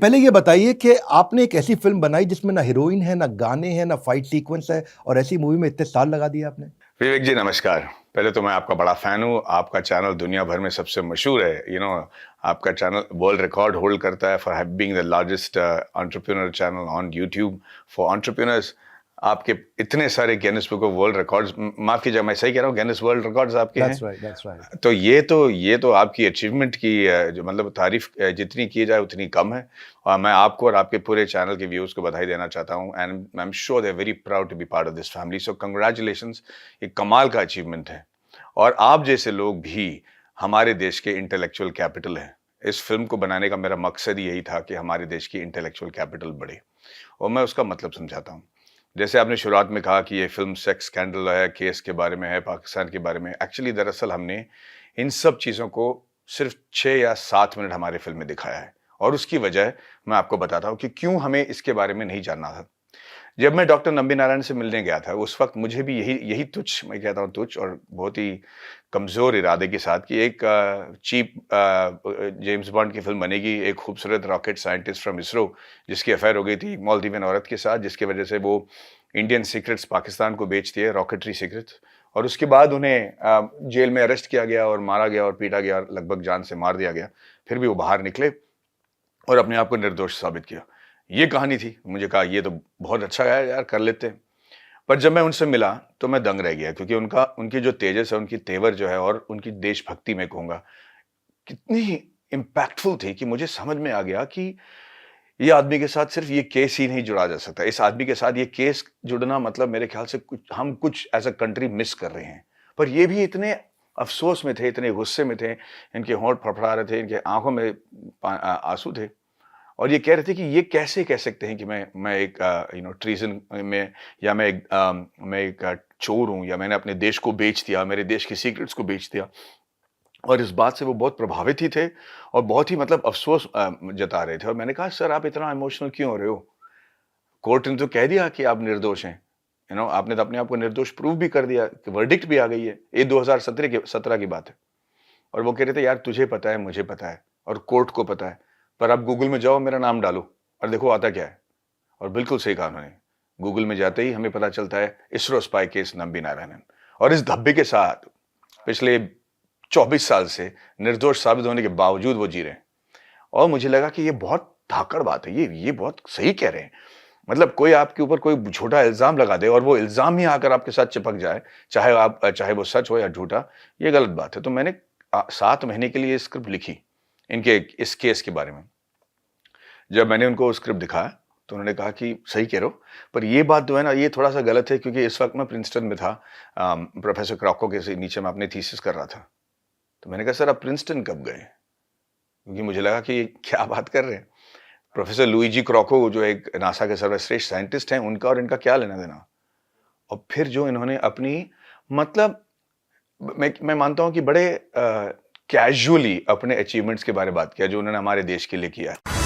पहले ये बताइए कि आपने एक ऐसी फ़िल्म बनाई जिसमें ना हीरोइन है, ना गाने हैं, ना फाइट सीक्वेंस है और ऐसी मूवी में इतने साल लगा दिए आपने? विवेक जी नमस्कार। पहले तो मैं आपका बड़ा फ़ैन हूँ। आपका चैनल दुनिया भर में सबसे मशहूर है। आपका चैनल वर्ल्ड रिकॉर्ड होल्ड करता है for being the largest entrepreneur channel on YouTube for entrepreneurs. आपके इतने सारे Guinness book of world records, माफ़ कीजिए मैं सही कह रहा हूँ, गिनीज वर्ल्ड रिकॉर्ड्स आपके हैं। That's right. तो ये तो आपकी अचीवमेंट की जो मतलब तारीफ जितनी की जाए उतनी कम है। और मैं आपको और आपके पूरे चैनल के व्यूअर्स को बधाई देना चाहता हूँ and I am sure they are very proud to be part of this family. So congratulations. ये कमाल का अचीवमेंट है और आप जैसे लोग भी हमारे देश के इंटेलेक्चुअल कैपिटल हैं। इस फिल्म को बनाने का मेरा मकसद ही यही था कि हमारे देश की इंटेलेक्चुअल कैपिटल बढ़े और मैं उसका मतलब समझाता हूँ। जैसे आपने शुरुआत में कहा कि ये फिल्म सेक्स स्कैंडल है, केस के बारे में है, पाकिस्तान के बारे में। एक्चुअली दरअसल हमने इन सब चीज़ों को सिर्फ 6 या 7 मिनट हमारे फिल्म में दिखाया है और उसकी वजह मैं आपको बताता हूँ कि क्यों हमें इसके बारे में नहीं जानना था। जब मैं डॉक्टर नंबी नारायण से मिलने गया था, उस वक़्त मुझे भी यही यही तुच्छ, मैं कहता हूँ तुच्छ और बहुत ही कमज़ोर इरादे के साथ कि एक चीप जेम्स बॉन्ड की फ़िल्म बनेगी, एक खूबसूरत रॉकेट साइंटिस्ट फ्रॉम इसरो जिसकी अफ़ेयर हो गई थी एक मालदीवियन औरत के साथ, जिसकी वजह से वो इंडियन सीक्रेट्स पाकिस्तान को बेचती है, रॉकेटरी सीक्रेट्स। और उसके बाद उन्हें जेल में अरेस्ट किया गया और मारा गया और पीटा गया और लगभग जान से मार दिया गया। फिर भी वो बाहर निकले और अपने आप को निर्दोष साबित किया। ये कहानी थी। मुझे कहा ये तो बहुत अच्छा है यार, कर लेते हैं। पर जब मैं उनसे मिला तो मैं दंग रह गया क्योंकि उनकी जो तेजस है, उनकी तेवर जो है और उनकी देशभक्ति मैं कहूँगा, कितनी इम्पैक्टफुल थी कि मुझे समझ में आ गया कि ये आदमी के साथ सिर्फ ये केस ही नहीं जुड़ा जा सकता। इस आदमी के साथ ये केस जुड़ना मतलब मेरे ख्याल से कुछ एज़ अ कंट्री मिस कर रहे हैं। पर ये भी इतने अफ़सोस में थे, इतने गुस्से में थे, इनके होंठ फड़फड़ा रहे थे, इनकी आँखों में आँसू थे और ये कह रहे थे कि ये कैसे कह सकते हैं कि मैं एक ट्रीज़न में, या मैं एक चोर हूँ, या मैंने अपने देश को बेच दिया, मेरे देश के सीक्रेट्स को बेच दिया। और इस बात से वो बहुत प्रभावित ही थे और बहुत ही मतलब अफ़सोस जता रहे थे और मैंने कहा, "सर आप इतना इमोशनल क्यों हो रहे हो? कोर्ट ने तो कह दिया कि आप निर्दोष हैं। आपने तो अपने आप को निर्दोष प्रूव भी कर दिया, वर्डिक्ट भी आ गई है। ये 2017 की बात है।" और वो कह रहे थे, "यार तुझे पता है, मुझे पता है और कोर्ट को पता है, पर आप गूगल में जाओ, मेरा नाम डालो और देखो आता क्या है।" और बिल्कुल सही कहा उन्होंने। गूगल में जाते ही हमें पता चलता है इसरो स्पाई केस नंबी नारायणन। और इस धब्बे के साथ पिछले 24 साल से निर्दोष साबित होने के बावजूद वो जी रहे हैं। और मुझे लगा कि ये बहुत धाकड़ बात है, ये बहुत सही कह रहे हैं। मतलब कोई आपके ऊपर कोई झूठा इल्ज़ाम लगा दे और वो इल्ज़ाम ही आकर आपके साथ चिपक जाए, चाहे वो सच हो या झूठा, ये गलत बात है। तो मैंने 7 महीने के लिए स्क्रिप्ट लिखी, इनके इस केस के बारे में। जब मैंने उनको स्क्रिप्ट दिखाया, तो उन्होंने कहा कि सही कह रहे हो, पर ये बात जो है ना, ये थोड़ा-सा गलत है क्योंकि इस वक़्त मैं प्रिंसटन में था, प्रोफ़ेसर क्रॉको के नीचे मैं अपनी थीसिस कर रहा था। तो मैंने कहा, "सर आप प्रिंसटन कब गए?" क्योंकि मुझे लगा कि ये क्या बात कर रहे हैं। प्रोफ़ेसर लुइजी क्रॉको जो एक नासा के सर्वश्रेष्ठ साइंटिस्ट हैं, उनका और इनका क्या लेना-देना? और फिर जो इन्होंने अपनी मतलब मैं मानता हूँ कि बड़े कैज़ुअली अपने अचीवमेंट्स के बारे में बात किया, जो उन्होंने हमारे देश के लिए किया है।